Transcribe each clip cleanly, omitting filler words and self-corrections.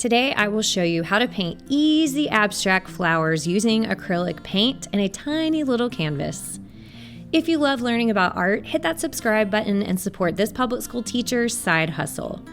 Today I will show you how to paint easy abstract flowers using acrylic paint and a tiny little canvas. If you love learning about art, hit that subscribe button and support this public school teacher's side hustle.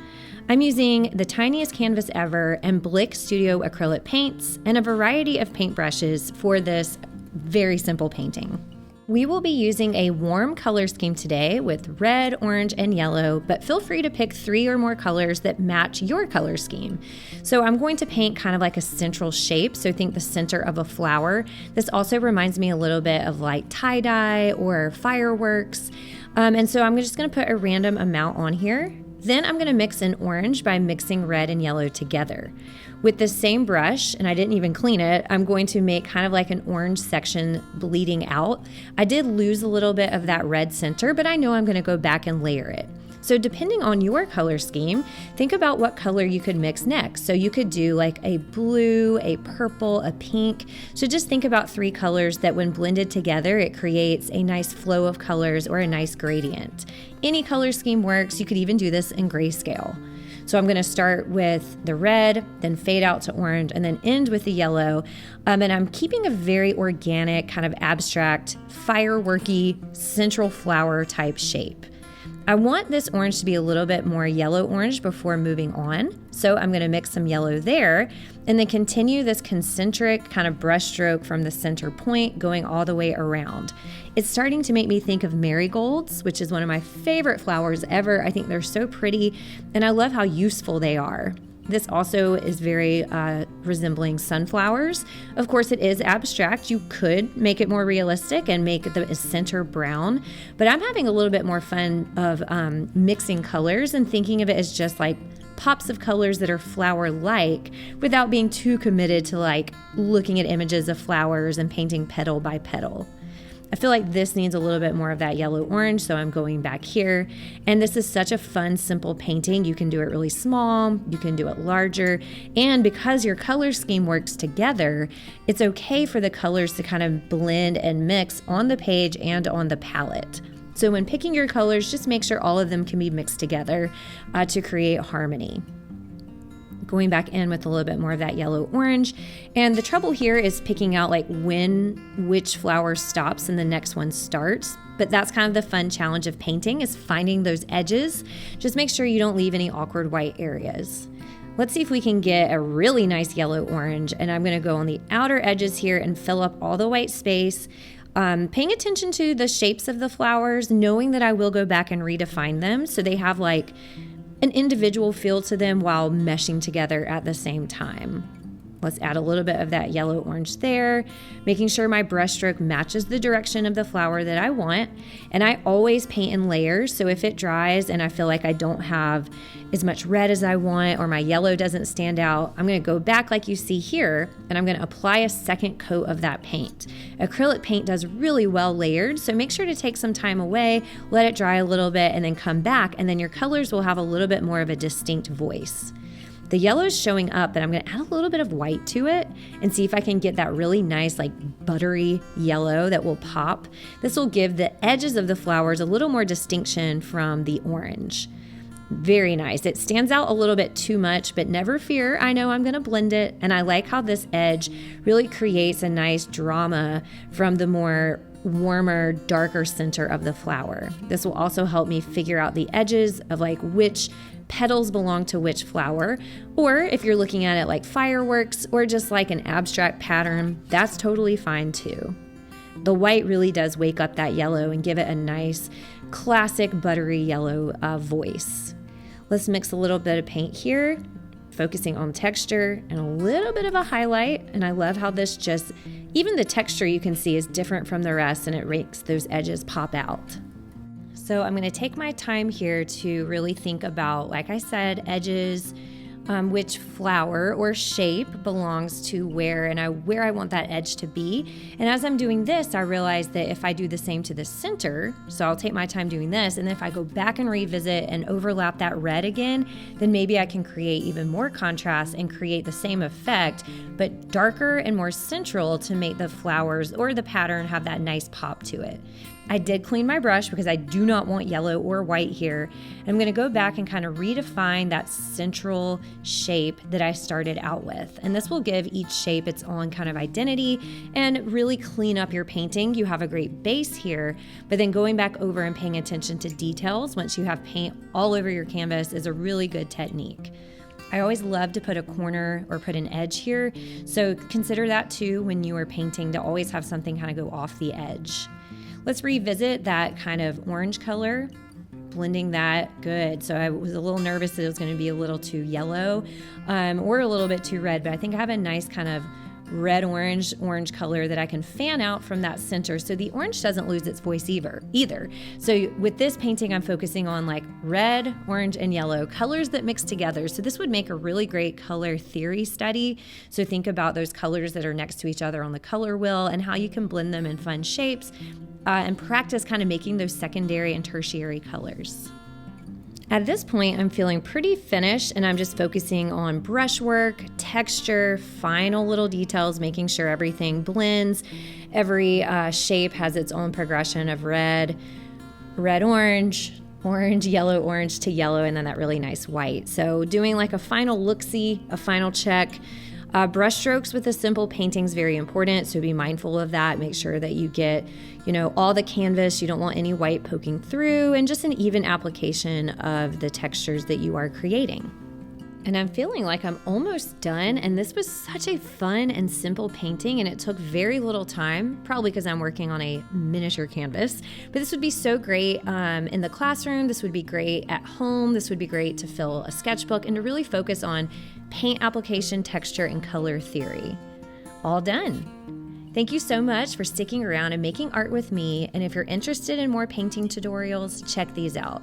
I'm using the tiniest canvas ever and Blick Studio Acrylic paints and a variety of paintbrushes for this very simple painting. We will be using a warm color scheme today with red, orange, and yellow, but feel free to pick 3 or more colors that match your color scheme. So I'm going to paint kind of like a central shape, so think the center of a flower. This also reminds me a little bit of like tie-dye or fireworks. And so I'm just gonna put a random amount on here. Then I'm gonna mix in orange by mixing red and yellow together. With the same brush, and I didn't even clean it, I'm going to make kind of like an orange section bleeding out. I did lose a little bit of that red center, but I know I'm gonna go back and layer it. So depending on your color scheme, think about what color you could mix next. So you could do like a blue, a purple, a pink. So just think about 3 colors that when blended together, it creates a nice flow of colors or a nice gradient. Any color scheme works. You could even do this in grayscale. So I'm gonna start with the red, then fade out to orange, and then end with the yellow. And I'm keeping a very organic, kind of abstract, fireworky, central flower type shape. I want this orange to be a little bit more yellow orange before moving on. So I'm gonna mix some yellow there and then continue this concentric kind of brush stroke from the center point going all the way around. It's starting to make me think of marigolds, which is one of my favorite flowers ever. I think they're so pretty and I love how useful they are. This also is very resembling sunflowers. Of course, it is abstract. You could make it more realistic and make the center brown, but I'm having a little bit more fun of mixing colors and thinking of it as just like pops of colors that are flower-like without being too committed to like looking at images of flowers and painting petal by petal. I feel like this needs a little bit more of that yellow orange, so I'm going back here. And this is such a fun, simple painting. You can do it really small, you can do it larger, and because your color scheme works together, it's okay for the colors to kind of blend and mix on the page and on the palette. So when picking your colors, just make sure all of them can be mixed together to create harmony. Going back in with a little bit more of that yellow orange. And the trouble here is picking out like which flower stops and the next one starts. But that's kind of the fun challenge of painting, is finding those edges. Just make sure you don't leave any awkward white areas. Let's see if we can get a really nice yellow orange. And I'm gonna go on the outer edges here and fill up all the white space. Paying attention to the shapes of the flowers, knowing that I will go back and redefine them so they have like an individual feel to them while meshing together at the same time. Let's add a little bit of that yellow orange there, making sure my brush stroke matches the direction of the flower that I want. And I always paint in layers, so if it dries and I feel like I don't have as much red as I want or my yellow doesn't stand out, I'm gonna go back like you see here and I'm gonna apply a second coat of that paint. Acrylic paint does really well layered, so make sure to take some time away, let it dry a little bit, and then come back, and then your colors will have a little bit more of a distinct voice. The yellow is showing up, but I'm gonna add a little bit of white to it and see if I can get that really nice, like buttery yellow that will pop. This will give the edges of the flowers a little more distinction from the orange. Very nice. It stands out a little bit too much, but never fear. I know I'm gonna blend it, and I like how this edge really creates a nice drama from the more warmer, darker center of the flower. This will also help me figure out the edges of like which petals belong to which flower, or if you're looking at it like fireworks or just like an abstract pattern, that's totally fine too. The white really does wake up that yellow and give it a nice, classic buttery yellow voice. Let's mix a little bit of paint here, focusing on texture and a little bit of a highlight. And I love how this just, even the texture you can see is different from the rest and it makes those edges pop out. So I'm gonna take my time here to really think about, like I said, edges, which flower or shape belongs to where and where I want that edge to be. And as I'm doing this, I realize that if I do the same to the center, so I'll take my time doing this, and if I go back and revisit and overlap that red again, then maybe I can create even more contrast and create the same effect, but darker and more central to make the flowers or the pattern have that nice pop to it. I did clean my brush because I do not want yellow or white here. I'm going to go back and kind of redefine that central shape that I started out with. And this will give each shape its own kind of identity and really clean up your painting. You have a great base here, but then going back over and paying attention to details once you have paint all over your canvas is a really good technique. I always love to put a corner or put an edge here, so consider that too when you are painting, to always have something kind of go off the edge. Let's revisit that kind of orange color, blending that good. So I was a little nervous that it was going to be a little too yellow or a little bit too red, but I think I have a nice kind of red-orange color that I can fan out from that center so the orange doesn't lose its voice either. So with this painting, I'm focusing on like red, orange, and yellow, colors that mix together. So this would make a really great color theory study. So think about those colors that are next to each other on the color wheel and how you can blend them in fun shapes and practice kind of making those secondary and tertiary colors. At this point, I'm feeling pretty finished and I'm just focusing on brushwork, texture, final little details, making sure everything blends. Every shape has its own progression of red, orange, yellow, orange to yellow, and then that really nice white. So doing like a final look-see, a final check. Brush strokes with a simple painting is very important, so be mindful of that. Make sure that you get, all the canvas. You don't want any white poking through, and just an even application of the textures that you are creating. And I'm feeling like I'm almost done, and this was such a fun and simple painting, and it took very little time, probably because I'm working on a miniature canvas, but this would be so great in the classroom. This would be great at home. This would be great to fill a sketchbook and to really focus on paint application, texture, and color theory. All done. Thank you so much for sticking around and making art with me, and if you're interested in more painting tutorials, check these out.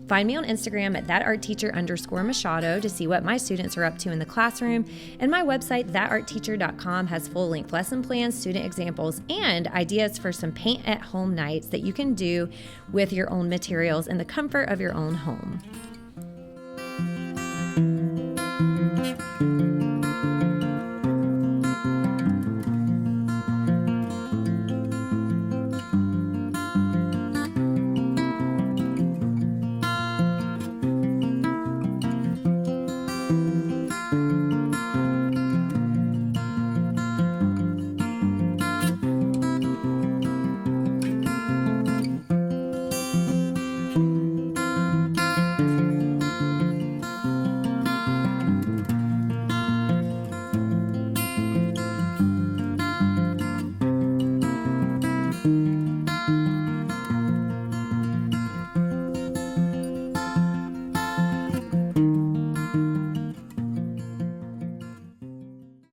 Find me on Instagram at thatartteacher_Machado to see what my students are up to in the classroom, and my website, thatartteacher.com, has full-length lesson plans, student examples, and ideas for some paint-at-home nights that you can do with your own materials in the comfort of your own home.